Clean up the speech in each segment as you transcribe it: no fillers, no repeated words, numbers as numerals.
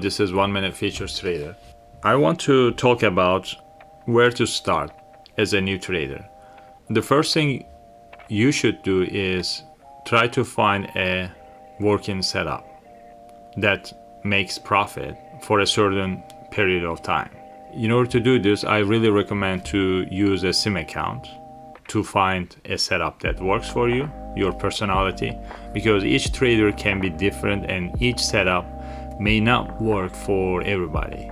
this is 1 Minute Futures Trader. I want to talk about where to start as a new trader. The first thing you should do is try to find a working setup that makes profit for a certain period of time. In order to do this, I really recommend to use a sim account to find a setup that works for you, your personality, because each trader can be different and each setup may not work for everybody.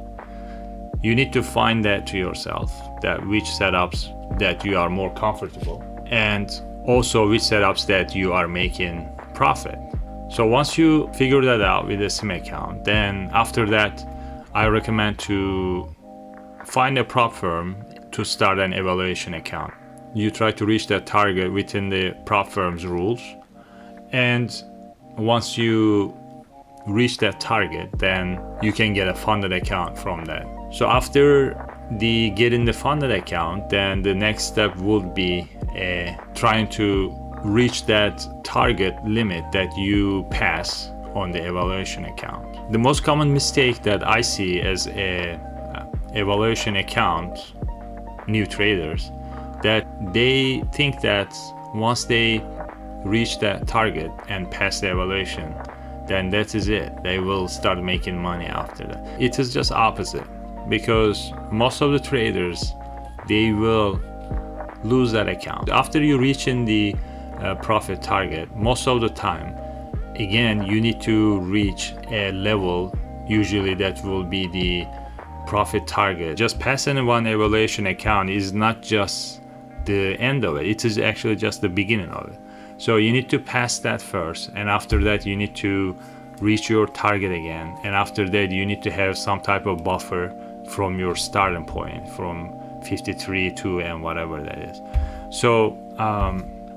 You need to find that to yourself, that which setups that you are more comfortable, and also which setups that you are making profit. So once you figure that out with a sim account, then after that, I recommend to find a prop firm to start an evaluation account. You try to reach that target within the prop firm's rules, and once you reach that target, then you can get a funded account from that. So after getting the funded account, then the next step would be trying to reach that target limit that you pass on the evaluation account. The most common mistake that I see as a evaluation account, new traders, that they think that once they reach that target and pass the evaluation, then that is it. They will start making money after that. It is just opposite, because most of the traders, they will lose that account. After you reach in the profit target, most of the time, again, you need to reach a level, usually that will be the profit target. Just passing one evaluation account is not just the end of it. It is actually just the beginning of it. So you need to pass that first, and after that you need to reach your target again, and after that you need to have some type of buffer from your starting point, from 53 to and whatever that is. So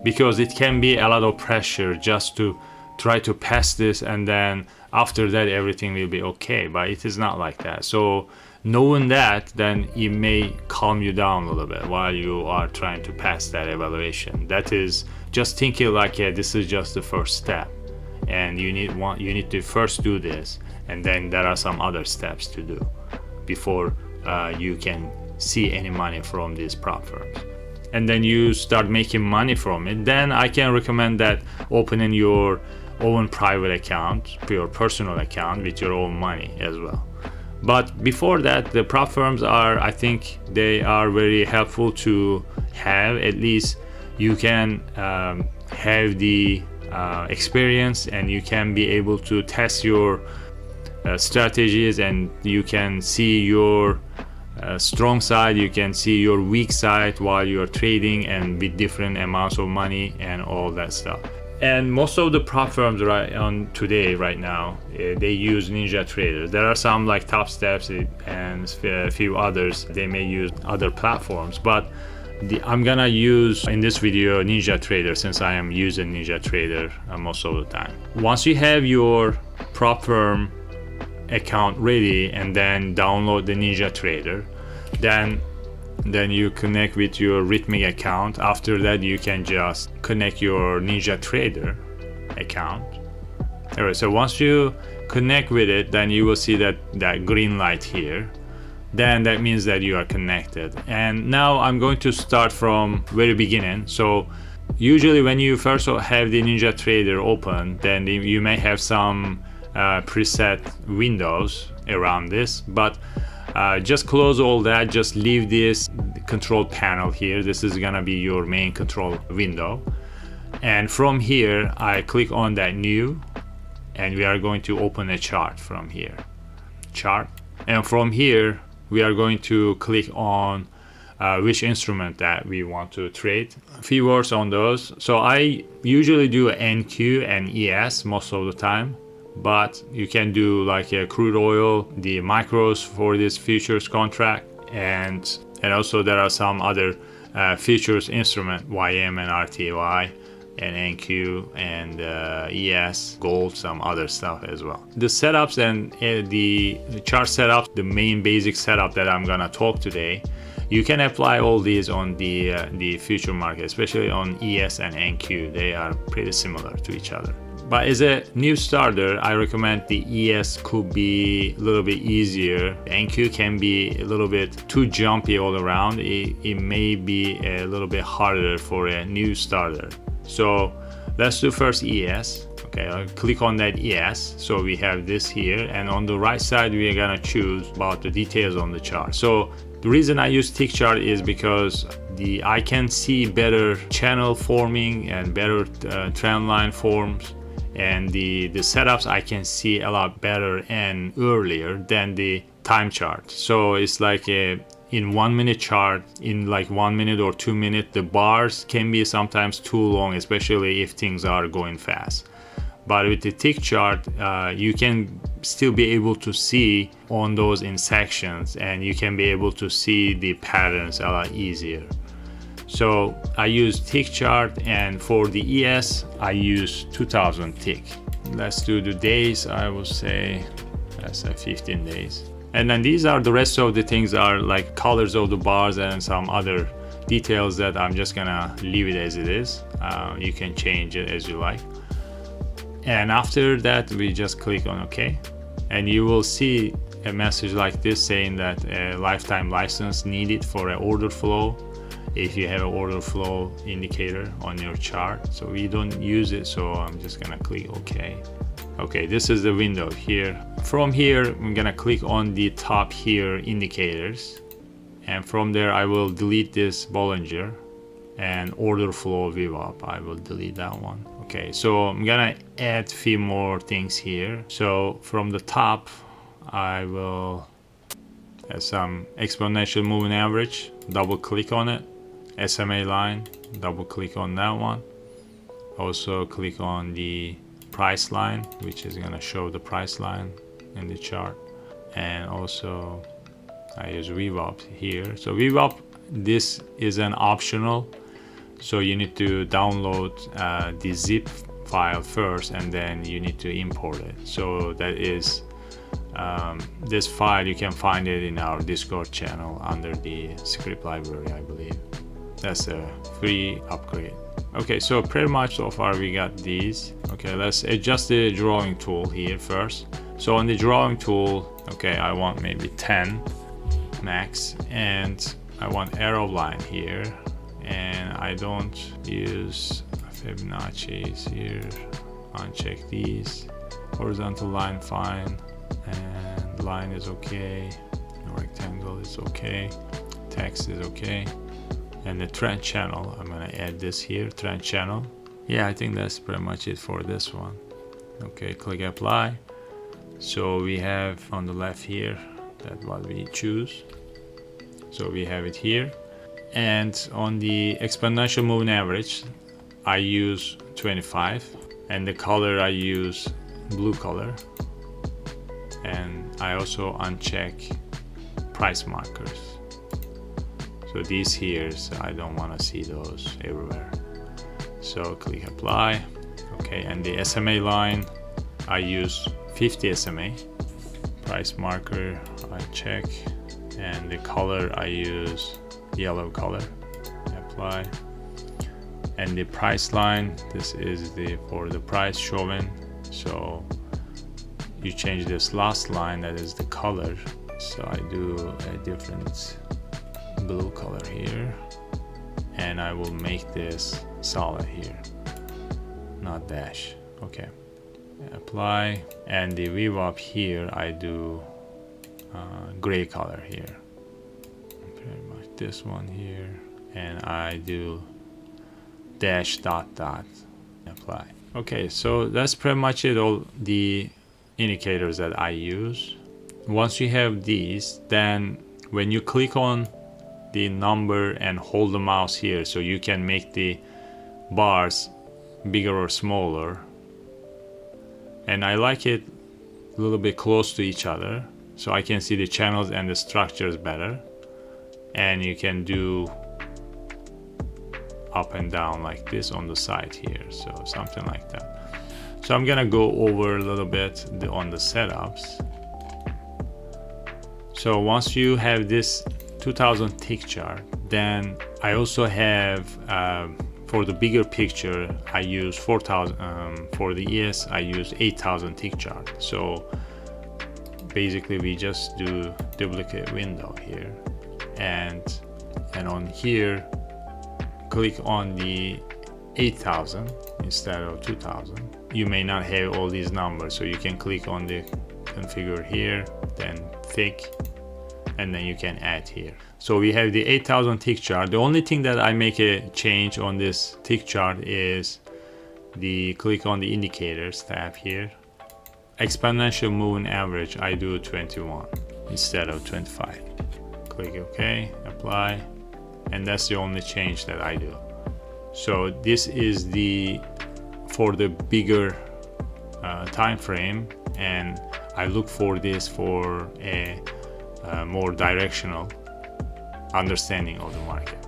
because it can be a lot of pressure just to try to pass this, and then after that everything will be okay, but it is not like that. So knowing that, then it may calm you down a little bit while you are trying to pass that evaluation. That is just thinking like, yeah, this is just the first step, and you need to first do this, and then there are some other steps to do before you can see any money from these prop firms. And then you start making money from it, then I can recommend that opening your own private account, your personal account with your own money as well. But before that, the prop firms are, I think they are very helpful to have. At least you can have the experience, and you can be able to test your strategies, and you can see your strong side, you can see your weak side while you're trading, and with different amounts of money and all that stuff. And most of the prop firms right now, they use NinjaTrader. There are some like Topstep and a few others. They may use other platforms, but I'm gonna use in this video NinjaTrader, since I am using NinjaTrader most of the time. Once you have your prop firm account ready, and then download the NinjaTrader, then you connect with your Rhythmic account. After that, you can just connect your NinjaTrader account. Alright, so once you connect with it, then you will see that green light here. Then that means that you are connected. And now I'm going to start from very beginning. So usually when you first have the NinjaTrader open, then you may have some preset windows around this, but just close all that. Just leave this control panel here. This is gonna be your main control window, and from here I click on that new, and we are going to open a chart from here, and from here we are going to click on which instrument that we want to trade. A few words on those. So I usually do NQ and ES most of the time, but you can do like a crude oil, the micros for this futures contract, and also there are some other futures instrument, YM and RTY and NQ and ES, gold, some other stuff as well. The setups and the chart setup, the main basic setup that I'm gonna talk today, you can apply all these on the future market, especially on ES and NQ. They are pretty similar to each other. But as a new starter, I recommend the ES could be a little bit easier. NQ can be a little bit too jumpy all around. It may be a little bit harder for a new starter. So let's do first ES. Okay, I'll click on that ES. So we have this here, and on the right side we are gonna choose about the details on the chart. So the reason I use tick chart is because I can see better channel forming and better trend line forms, and the setups I can see a lot better and earlier than the time chart. So it's like in 1 minute chart, in like 1 minute or 2 minutes, the bars can be sometimes too long, especially if things are going fast. But with the tick chart, you can still be able to see on those in sections, and you can be able to see the patterns a lot easier. So I use tick chart, and for the ES, I use 2000 tick. Let's do the days. I will say that's 15 days. And then these are the rest of the things are like colors of the bars and some other details that I'm just gonna leave it as it is. You can change it as you like. And after that, we just click on OK, and you will see a message like this saying that a lifetime license needed for an order flow, if you have an order flow indicator on your chart. So we don't use it, so I'm just gonna click OK. Okay, this is the window here. From here, I'm gonna click on the top here, indicators, and from there I will delete this Bollinger and order flow VWAP. I will delete that one. Okay, so I'm gonna add a few more things here. So from the top, I will add some exponential moving average, double click on it, SMA line, double click on that one. Also click on the price line, which is gonna show the price line in the chart. And also I use VWAP here. So VWAP, this is an optional. So you need to download the zip file first, and then you need to import it. So that is this file, you can find it in our Discord channel under the script library, I believe. That's a free upgrade. Okay, so pretty much so far we got these. Okay, let's adjust the drawing tool here first. So on the drawing tool, okay, I want maybe 10 max, and I want arrow line here. And I don't use Fibonacci's here. Uncheck these. Horizontal line fine, and line is okay. Rectangle is okay. Text is okay. And the trend channel, I'm gonna add this here, trend channel. Yeah, I think that's pretty much it for this one. Okay, click apply. So we have on the left here, that's what we choose. So we have it here. And on the exponential moving average, I use 25, and the color I use blue color, and I also uncheck price markers. So these here, so I don't want to see those everywhere. So click apply. Okay, and the SMA line, I use 50 SMA. Price marker, I check, and the color I use yellow color. Apply. And the price line, this is for the price showing. So you change this last line, that is the color. So I do a different blue color here, and I will make this solid here, not dash. Okay, apply. And the VWAP here, I do gray color here, pretty much this one here, and I do dash dot dot. Apply. Okay, so that's pretty much it, all the indicators that I use. Once you have these, then when you click on the number and hold the mouse here, so you can make the bars bigger or smaller. And I like it a little bit close to each other, so I can see the channels and the structures better. And you can do up and down like this on the side here, so something like that. So I'm gonna go over a little bit on the setups. So once you have this 2000 tick chart, then I also have for the bigger picture, I use 4,000. For the ES, I use 8,000 tick chart. So basically, we just do duplicate window here, and on here, click on the 8,000 instead of 2,000. You may not have all these numbers, so you can click on the configure here, then thick, and then you can add here. So we have the 8,000 tick chart. The only thing that I make a change on this tick chart is the click on the indicators tab here. Exponential moving average, I do 21 instead of 25. Click OK, apply, and that's the only change that I do. So this is for the bigger time frame, and I look for this for a more directional understanding of the market.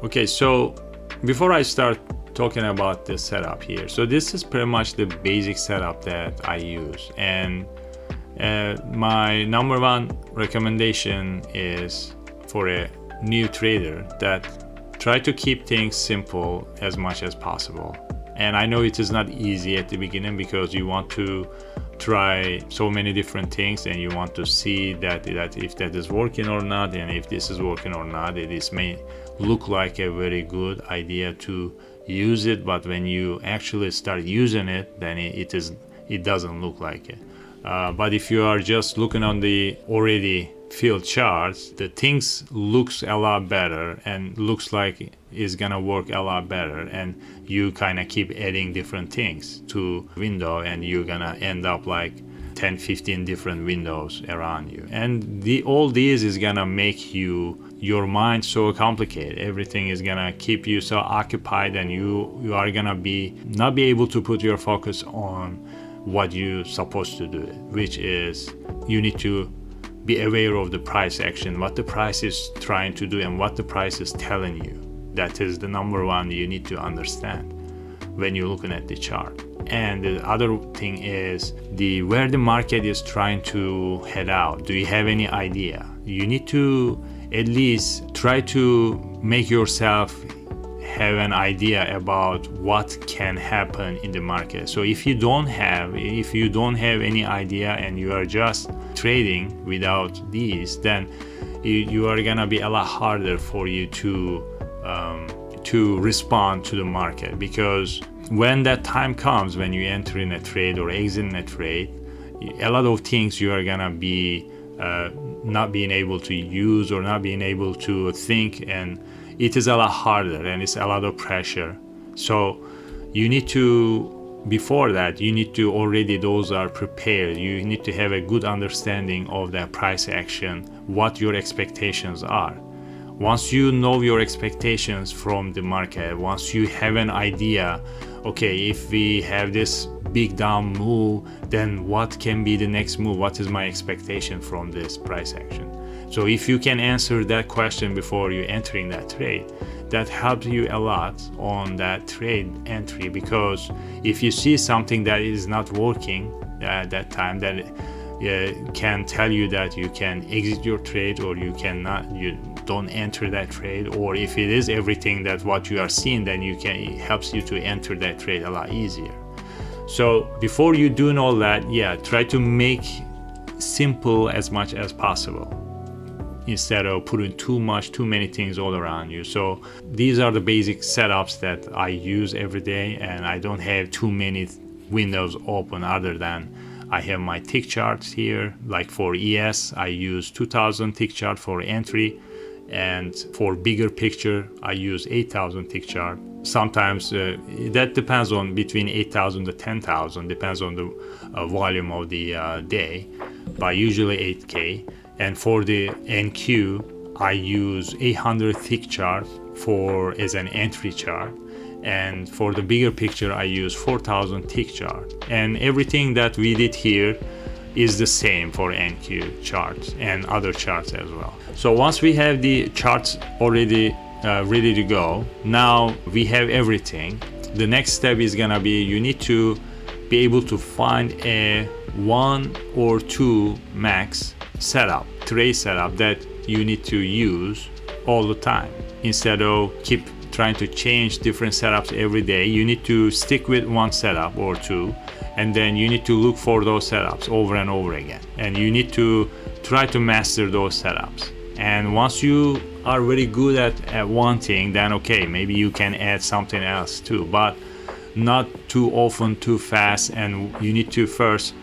Okay, so before I start talking about the setup here, so this is pretty much the basic setup that I use, and my number one recommendation is for a new trader that try to keep things simple as much as possible. And I know it is not easy at the beginning because you want to try so many different things and you want to see that if that is working or not, and if this is working or not. This may look like a very good idea to use it, but when you actually start using it, then it doesn't look like it. But if you are just looking on the already filled charts, the things looks a lot better and looks like it's gonna work a lot better, and you kind of keep adding different things to window, and you're gonna end up like 10-15 different windows around you, and all these is gonna make your mind so complicated. Everything is gonna keep you so occupied, and you are gonna not be able to put your focus on what you're supposed to do, which is you need to be aware of the price action, what the price is trying to do and what the price is telling you. That is the number one you need to understand when you're looking at the chart. And the other thing is where the market is trying to head out. Do you have any idea? You need to at least try to make yourself have an idea about what can happen in the market. So if you don't have any idea and you are just trading without these, then you are gonna be a lot harder for you to respond to the market, because when that time comes, when you enter in a trade or exit in a trade, a lot of things you are gonna be not being able to use or not being able to think, and it is a lot harder and it's a lot of pressure. So you need to, before that, you need to already, those are prepared. You need to have a good understanding of that price action, what your expectations are. Once you know your expectations from the market, once you have an idea, okay, if we have this big down move, then what can be the next move? What is my expectation from this price action? So if you can answer that question before you entering that trade, that helps you a lot on that trade entry, because if you see something that is not working at that time, that can tell you that you can exit your trade, or you don't enter that trade, or if it is everything that what you are seeing, then it helps you to enter that trade a lot easier. So before you doing all that, try to make simple as much as possible, instead of putting too many things all around you. So these are the basic setups that I use every day, and I don't have too many windows open other than I have my tick charts here. Like for ES, I use 2000 tick chart for entry, and for bigger picture, I use 8000 tick chart. Sometimes that depends on between 8,000 to 10,000, depends on the volume of the day, but usually 8K. And for the NQ, I use 800 tick chart as an entry chart. And for the bigger picture, I use 4,000 tick chart. And everything that we did here is the same for NQ charts and other charts as well. So once we have the charts already ready to go, now we have everything. The next step is gonna be, you need to be able to find a 1 or 2 max trade setup that you need to use all the time, instead of keep trying to change different setups every day. You need to stick with one setup or two, and then you need to look for those setups over and over again, and you need to try to master those setups. And once you are very good at one thing, then okay, maybe you can add something else too, but not too often, too fast. And you need to first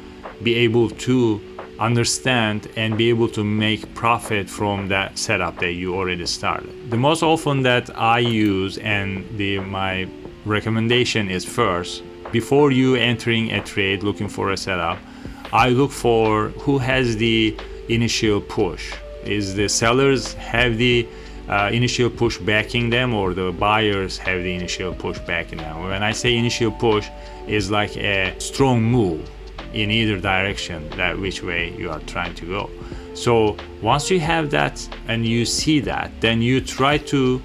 be able to understand and be able to make profit from that setup that you already started. The most often that I use, and my recommendation is, first, before you entering a trade looking for a setup, I look for who has the initial push. Is the sellers have the initial push backing them, or the buyers have the initial push backing them? When I say initial push, is like a strong move in either direction, that which way you are trying to go. So once you have that and you see that, then you try to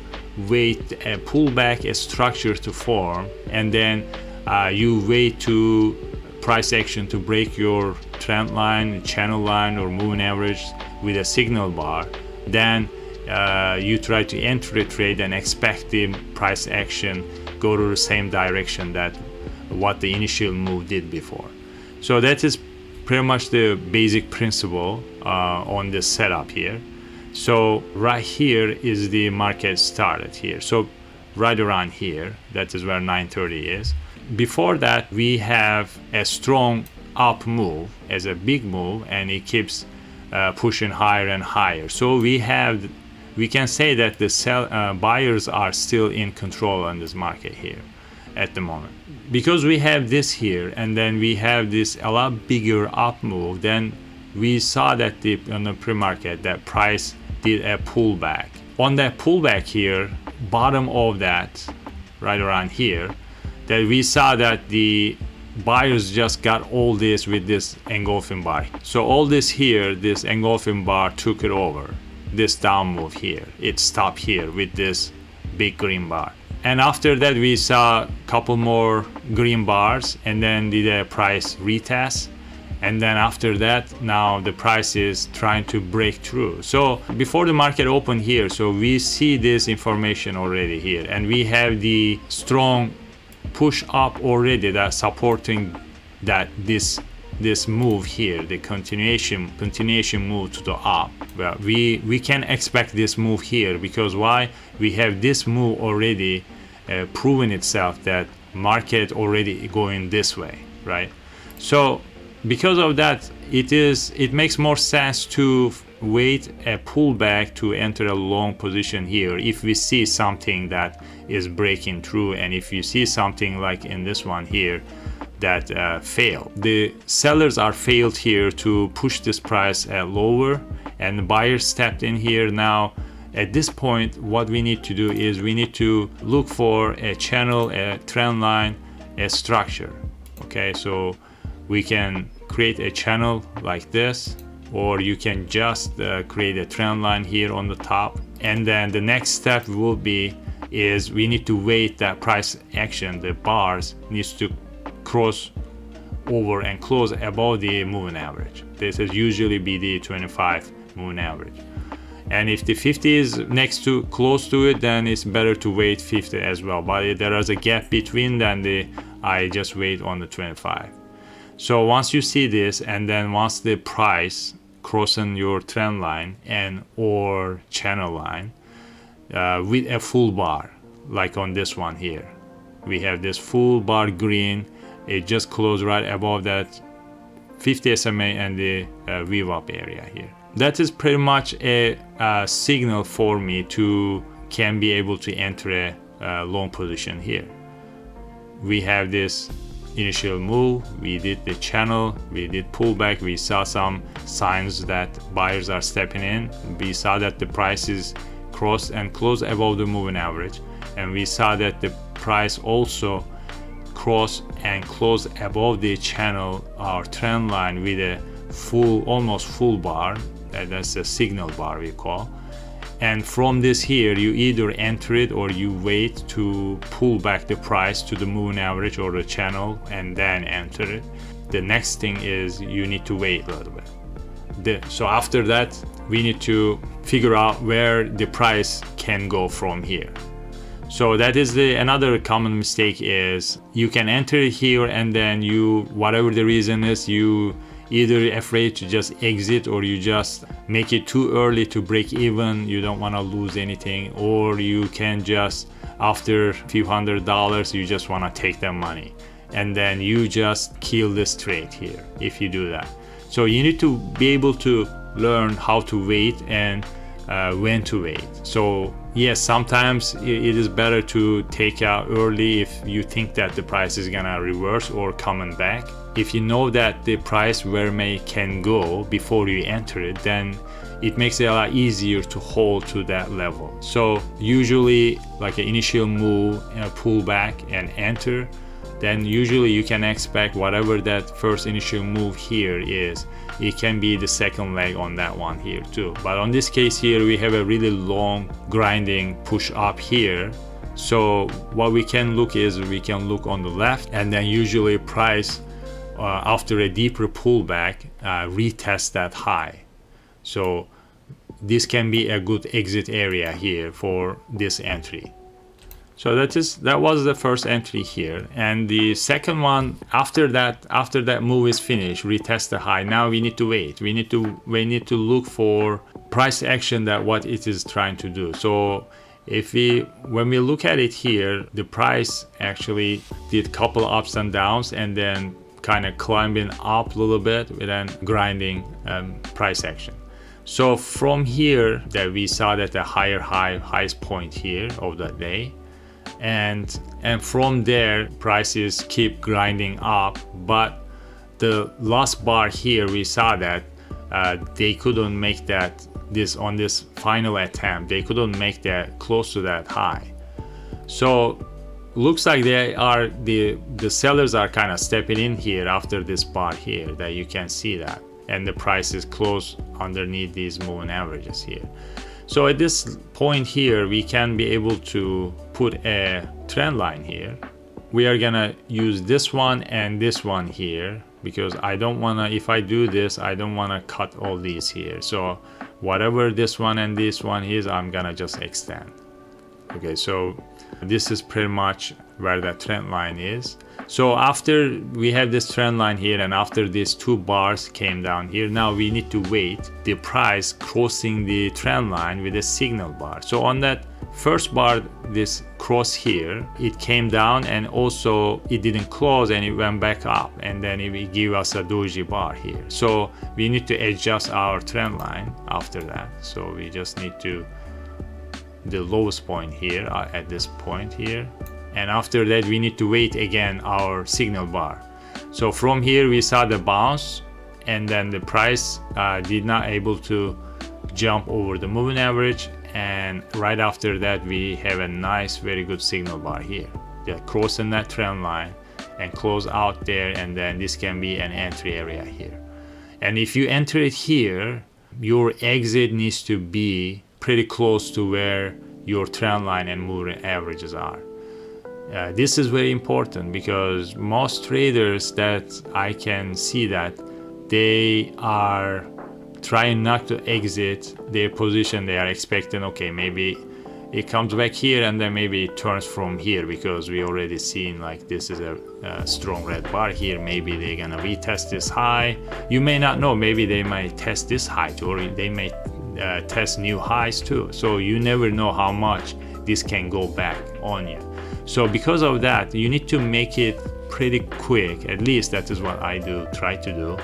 wait a pullback, a structure to form, and then you wait to price action to break your trend line, channel line, or moving average with a signal bar. Then you try to enter a trade and expect the price action go to the same direction that what the initial move did before. So that is pretty much the basic principle on this setup here. So right here is the market started here. So right around here, that is where 930 is. Before that, we have a strong up move as a big move, and it keeps pushing higher and higher. So we can say that the buyers are still in control on this market here at the moment. Because we have this here, and then we have this a lot bigger up move, then we saw that on the pre-market that price did a pullback. On that pullback here, bottom of that, right around here, that we saw that the buyers just got all this with this engulfing bar. So all this here, this engulfing bar took it over. This down move here, it stopped here with this big green bar. And after that, we saw a couple more green bars, and then did a price retest. And then after that, now the price is trying to break through. So before the market opened here, so we see this information already here, and we have the strong push up already that's supporting that this move here, the continuation move to the up. Well, we can expect this move here, because why? We have this move already proven itself that market already going this way, right? So because of that, it makes more sense to wait a pullback to enter a long position here if we see something that is breaking through, and if you see something like in this one here that failed. The sellers are failed here to push this price lower, and the buyers stepped in here. Now at this point, what we need to do is we need to look for a channel, a trend line, a structure. Okay, so we can create a channel like this, or you can just create a trend line here on the top. And then the next step will be is we need to wait that price action, the bars needs to cross over and close above the moving average. This is usually be the 25 moving average. And if the 50 is close to it, then it's better to wait 50 as well. But if there is a gap between, then I just wait on the 25. So once you see this, and then once the price crossing your trend line and or channel line with a full bar, like on this one here, we have this full bar green. It just closed right above that 50 SMA and the Vwap area here. That is pretty much a signal for me to can be able to enter a long position here. We have this initial move, we did the channel, we did pullback, we saw some signs that buyers are stepping in, we saw that the price is crossed and closed above the moving average, and we saw that the price also crossed and closed above the channel or trend line with a almost full bar. That's a signal bar we call. And from this here, you either enter it or you wait to pull back the price to the moving average or the channel and then enter it. The next thing is you need to wait a little bit. So after that, we need to figure out where the price can go from here. So that is another common mistake is you can enter it here and then you, whatever the reason is, you either afraid to just exit or you just make it too early to break even, you don't want to lose anything, or you can just after a few $100 you just want to take that money and then you just kill this trade here if you do that. So you need to be able to learn how to wait and when to wait. So yes, sometimes it is better to take out early if you think that the price is gonna reverse or coming back. If you know that the price where may can go before you enter it, then it makes it a lot easier to hold to that level. So usually like an initial move and a pullback and enter, then usually you can expect whatever that first initial move here is, it can be the second leg on that one here too. But on this case here, we have a really long grinding push up here. So what we can look is we can look on the left, and then usually price after a deeper pullback retest that high. So this can be a good exit area here for this entry. So that was the first entry here, and the second one after that move is finished, retest the high. Now we need to wait. We need to look for price action that what it is trying to do. So when we look at it here, the price actually did a couple ups and downs and then kind of climbing up a little bit with a grinding price action. So from here that we saw that the highest point here of the day. And from there prices keep grinding up, but the last bar here we saw that they couldn't make that on this final attempt, they couldn't make that close to that high. So looks like the sellers are kind of stepping in here after this bar here, that you can see that, and the price is close underneath these moving averages here. So at this point here, we can be able to put a trend line here. We are gonna use this one and this one here because I don't wanna, if I do this, I don't wanna cut all these here. So whatever this one and this one is, I'm gonna just extend. Okay, so this is pretty much where that trend line is. So after we have this trend line here and after these two bars came down here, now we need to wait the price crossing the trend line with a signal bar. So on that first bar, this cross here, it came down and also it didn't close and it went back up, and then it will give us a doji bar here. So we need to adjust our trend line after that. So we just need to the lowest point here at this point here, and after that we need to wait again our signal bar. So from here we saw the bounce, and then the price did not able to jump over the moving average, and right after that we have a nice very good signal bar here, crossing that trend line and close out there, and then this can be an entry area here. And if you enter it here, your exit needs to be pretty close to where your trend line and moving averages are. This is very important because most traders that I can see that they are trying not to exit their position. They are expecting, okay, maybe it comes back here and then maybe it turns from here, because we already seen like this is a strong red bar here. Maybe they're gonna retest this high. You may not know, maybe they might test this high too, or they may test new highs too. So you never know how much this can go back on you. So because of that, you need to make it pretty quick. At least that is what I do, try to do.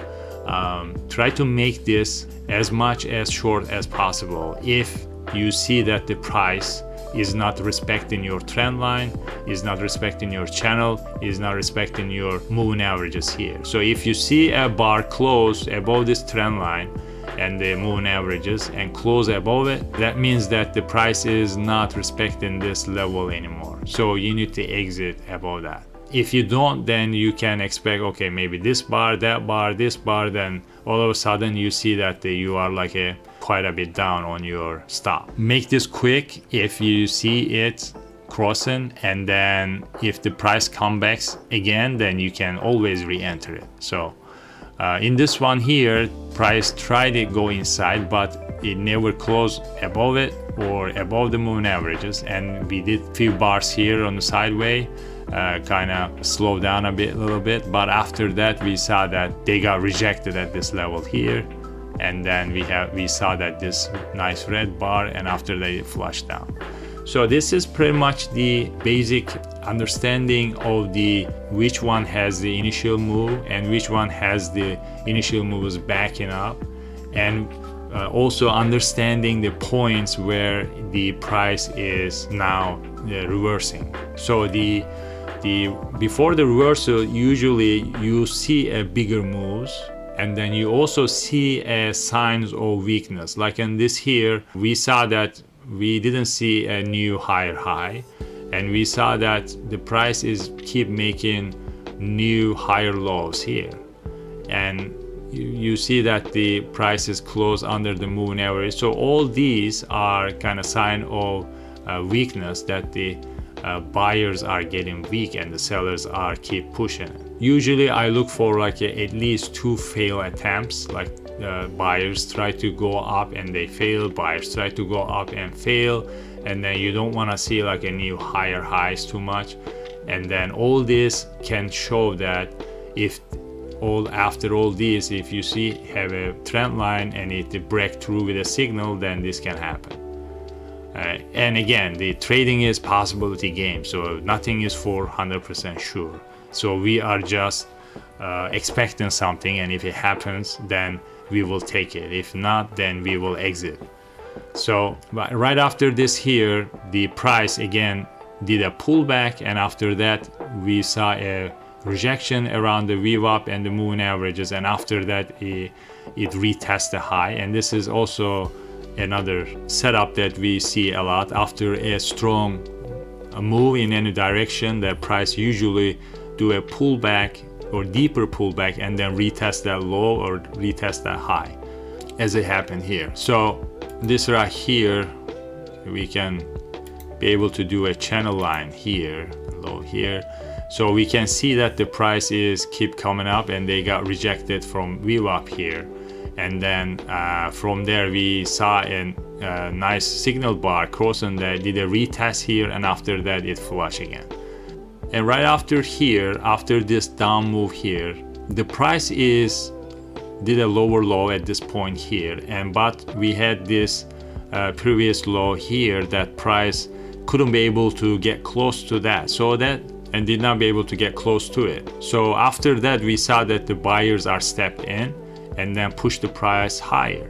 Try to make this as much as short as possible. If you see that the price is not respecting your trend line, is not respecting your channel, is not respecting your moving averages here. So if you see a bar close above this trend line and the moving averages and close above it, that means that the price is not respecting this level anymore. So you need to exit above that. If you don't, then you can expect, okay, maybe this bar, that bar, this bar, then all of a sudden you see that you are like quite a bit down on your stop. Make this quick if you see it crossing, and then if the price comes back again, then you can always re-enter it. So in this one here, price tried to go inside, but it never closed above it or above the moving averages, and we did few bars here on the sideway, kind of slowed down a little bit, but after that we saw that they got rejected at this level here, and then we saw that this nice red bar, and after that it flushed down. So this is pretty much the basic understanding of which one has the initial move and which one has the initial moves backing up, and also understanding the points where the price is now reversing. So before the reversal, usually you see a bigger moves, and then you also see signs of weakness. Like in this here, we saw that we didn't see a new higher high, and we saw that the price is keep making new higher lows here, and you see that the price is closed under the moving average. So all these are kind of sign of weakness, that the buyers are getting weak and the sellers are keep pushing it. Usually I look for like at least 2 fail attempts, like buyers try to go up and they fail, buyers try to go up and fail, and then you don't want to see like a new higher highs too much. And then all this can show that after all this, if you have a trend line and it break through with a signal, then this can happen. And again, the trading is possibility game, so nothing is for 100% sure. So we are just expecting something, and if it happens, then we will take it. If not, then we will exit. So right after this here, the price again did a pullback, and after that we saw a rejection around the VWAP and the moving averages, and after that it retested the high. And this is also another setup that we see a lot. After a strong move in any direction, the price usually do a pullback or deeper pullback and then retest that low or retest that high, as it happened here. So this right here, we can be able to do a channel line here, low here. So we can see that the price is keep coming up, and they got rejected from VWAP here. And then from there we saw a nice signal bar crossing that did a retest here, and after that it flushed again. And right after here, after this down move here, the price did a lower low at this point here, but we had this previous low here that price couldn't be able to get close to that, and did not be able to get close to it. So after that we saw that the buyers are stepped in and then push the price higher.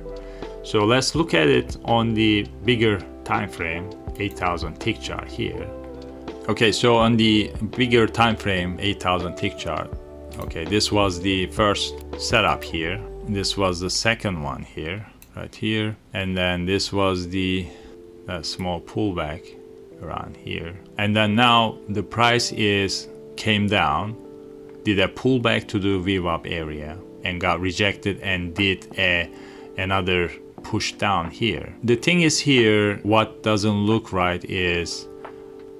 So let's look at it on the bigger time frame, 8,000 tick chart here. Okay, so on the bigger time frame, 8,000 tick chart, okay, this was the first setup here. This was the second one here, right here, and then this was the small pullback around here. And then now the price came down, did a pullback to the VWAP area, and got rejected and did another push down here. The thing is here, what doesn't look right is,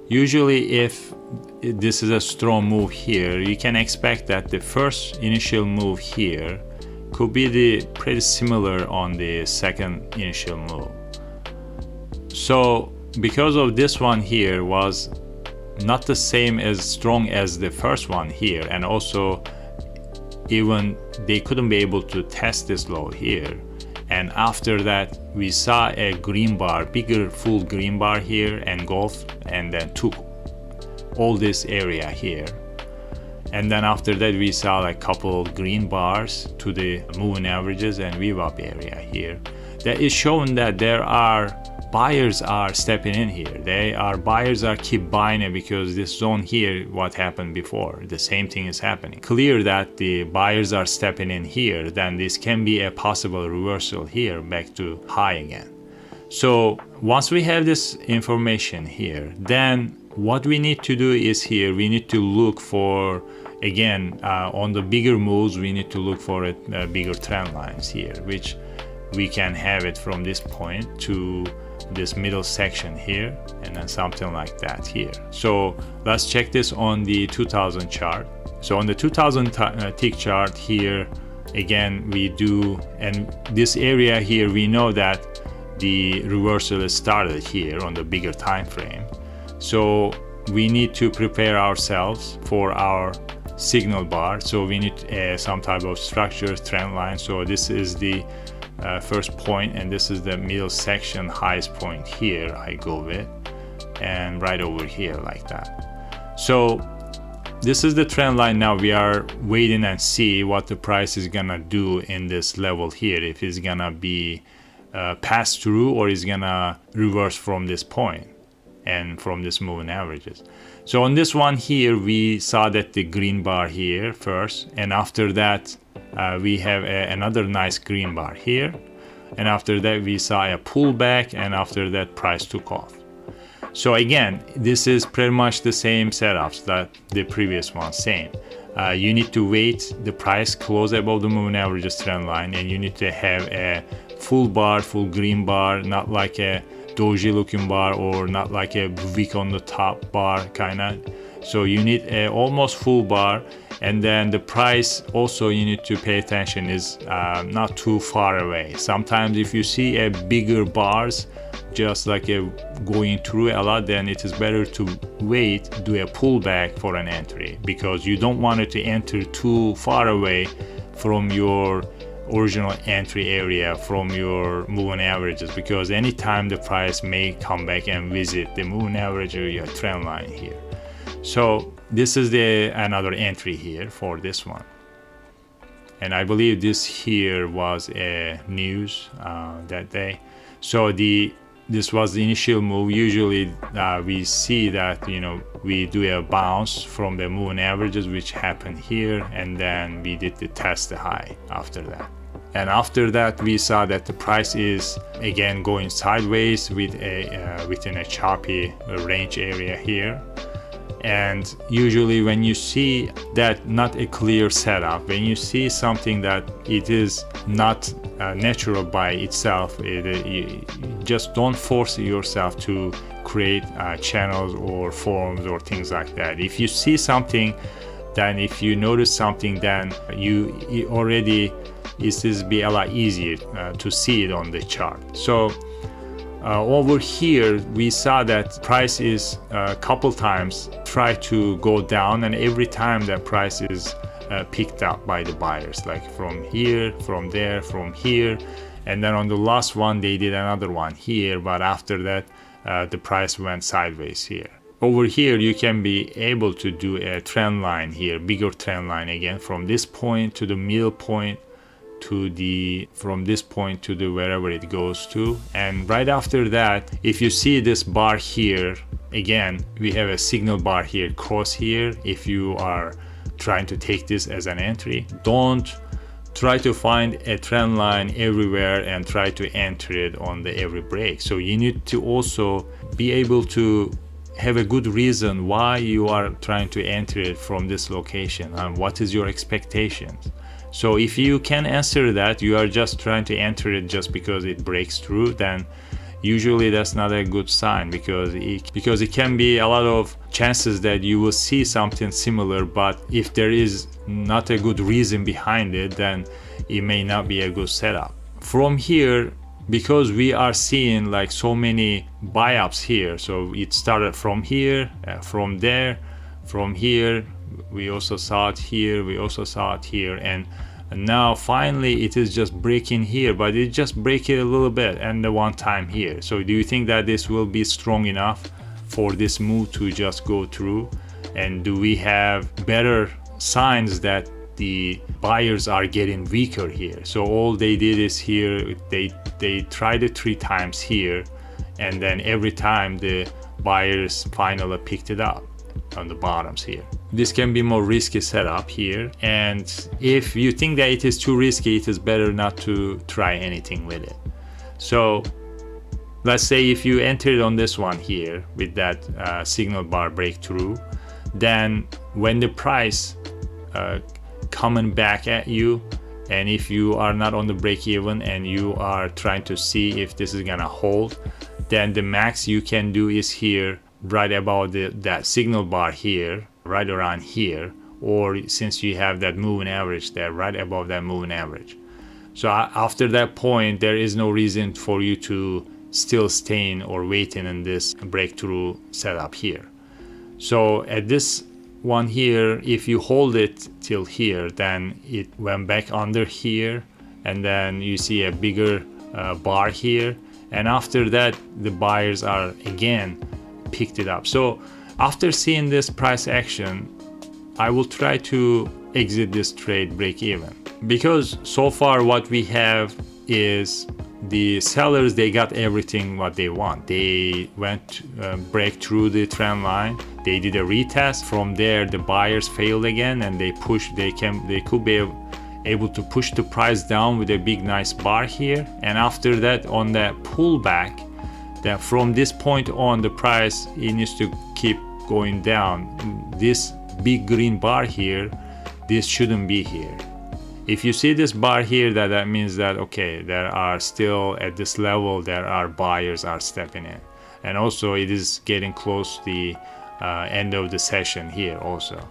usually if this is a strong move here, you can expect that the first initial move here could be pretty similar on the second initial move. So because of this one here was not the same as strong as the first one here, and also even they couldn't be able to test this low here, and after that we saw a green bar, bigger full green bar here, engulfed and then took all this area here. And then after that we saw a couple green bars to the moving averages and VWAP area here. That is showing that buyers are stepping in here. Buyers are keep buying it, because this zone here, what happened before, the same thing is happening. Clear that the buyers are stepping in here, then this can be a possible reversal here back to high again. So once we have this information here, then what we need to do is here, we need to look for, again, on the bigger moves, we need to look for bigger trend lines here, which we can have it from this point to this middle section here, and then something like that here. So let's check this on the 2000 chart. So on the 2000 tick chart here, again we do, and this area here we know that the reversal is started here on the bigger time frame, so we need to prepare ourselves for our signal bar. So we need some type of structure, trend line. So this is the first point, and this is the middle section, highest point here I go with, and right over here like that. So this is the trend line. Now we are waiting and see what the price is gonna do in this level here, if it's gonna be pass through or is gonna reverse from this point and from this moving averages. So on this one here we saw that the green bar here first, and after that we have another nice green bar here, and after that we saw a pullback, and after that price took off. So again, this is pretty much the same setups that the previous one, same. You need to wait the price close above the moving averages trend line, and you need to have a full bar, full green bar, not like a doji looking bar or not like a wick on the top bar kinda. So you need a almost full bar, and then the price also you need to pay attention is not too far away. Sometimes if you see a bigger bars just like a going through a lot, then it is better to wait, do a pullback for an entry, because you don't want it to enter too far away from your original entry area, from your moving averages, because anytime the price may come back and visit the moving average or your trend line here. So this is another entry here for this one, and I believe this here was a news that day. So this was the initial move. Usually we see that, you know, we do a bounce from the moving averages, which happened here, and then we did the test the high after that. And after that we saw that the price is again going sideways with within a choppy range area here. And usually when you see that not a clear setup, when you see something that it is not natural by itself, you just don't force yourself to create channels or forms or things like that. If you see something, then if you notice something, then you already it is be a lot easier to see it on the chart. So over here we saw that price is a couple times try to go down, and every time that price is picked up by the buyers, like from here, from there, from here, and then on the last one they did another one here, but after that the price went sideways here. Over here you can be able to do a trend line here, bigger trend line again, from this point to the middle point to from this point to the wherever it goes to. And right after that, if you see this bar here, again we have a signal bar here, cross here. If you are trying to take this as an entry, don't try to find a trend line everywhere and try to enter it on the every break. So you need to also be able to have a good reason why you are trying to enter it from this location, and what is your expectations. So if you can answer that, you are just trying to enter it just because it breaks through, then usually that's not a good sign, because it can be a lot of chances that you will see something similar, but if there is not a good reason behind it, then it may not be a good setup. From here, because we are seeing like so many buy-ups here, so it started from here, from there, from here, we also saw it here, we also saw it here, and now finally it is just breaking here, but it just break it a little bit and the one time here. So do you think that this will be strong enough for this move to just go through? And do we have better signs that the buyers are getting weaker here? So all they did is here, they tried it 3 times here, and then every time the buyers finally picked it up on the bottoms here. This can be more risky setup here, and if you think that it is too risky, it is better not to try anything with it. So let's say if you entered on this one here with that signal bar breakthrough, then when the price coming back at you, and if you are not on the break even and you are trying to see if this is gonna hold, then the max you can do is here, right about that signal bar here, right around here, or since you have that moving average there right above that moving average. So after that point, there is no reason for you to still staying or waiting in this breakthrough setup here. So at this one here, if you hold it till here, then it went back under here, and then you see a bigger bar here, and after that the buyers are again picked it up. So after seeing this price action, I will try to exit this trade break even, because so far what we have is the sellers, they got everything what they want. They went break through the trend line, they did a retest. From there the buyers failed again, and they pushed, they could be able to push the price down with a big nice bar here. And after that, on that pullback, that from this point on the price, it needs to keep going down. This big green bar here, this shouldn't be here. If you see this bar here, that means that okay, there are still at this level, there are buyers are stepping in, and also it is getting close to the end of the session here also.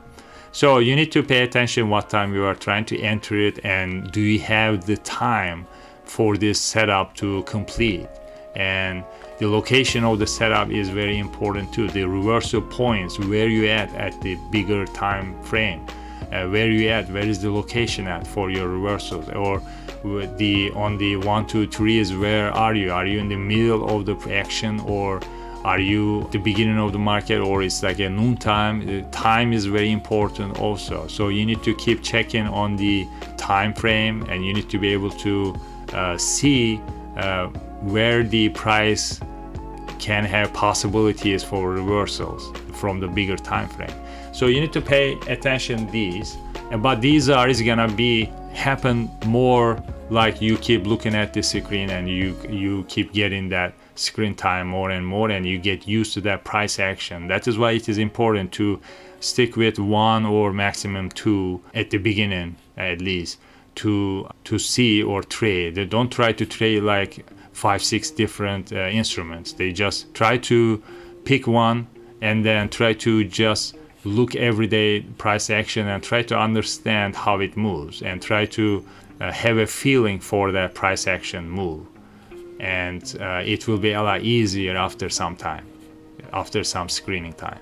So you need to pay attention what time you are trying to enter it, and do you have the time for this setup to complete. And the location of the setup is very important too. The reversal points, where you at the bigger time frame, where you at, where is the location at for your reversals, or on the 1, 2, 3 is where are you in the middle of the action, or are you at the beginning of the market, or it's like a noon time. The time is very important also, so you need to keep checking on the time frame, and you need to be able to see where the price can have possibilities for reversals from the bigger time frame. So you need to pay attention these, but these is gonna be happen more like you keep looking at the screen, and you keep getting that screen time more and more, and you get used to that price action. That is why it is important to stick with 1 or maximum 2 at the beginning, at least, to see or trade. They don't try to trade like 5, 6 different instruments. They just try to pick one, and then try to just look everyday price action and try to understand how it moves, and try to have a feeling for that price action move. And it will be a lot easier after some time, after some screening time.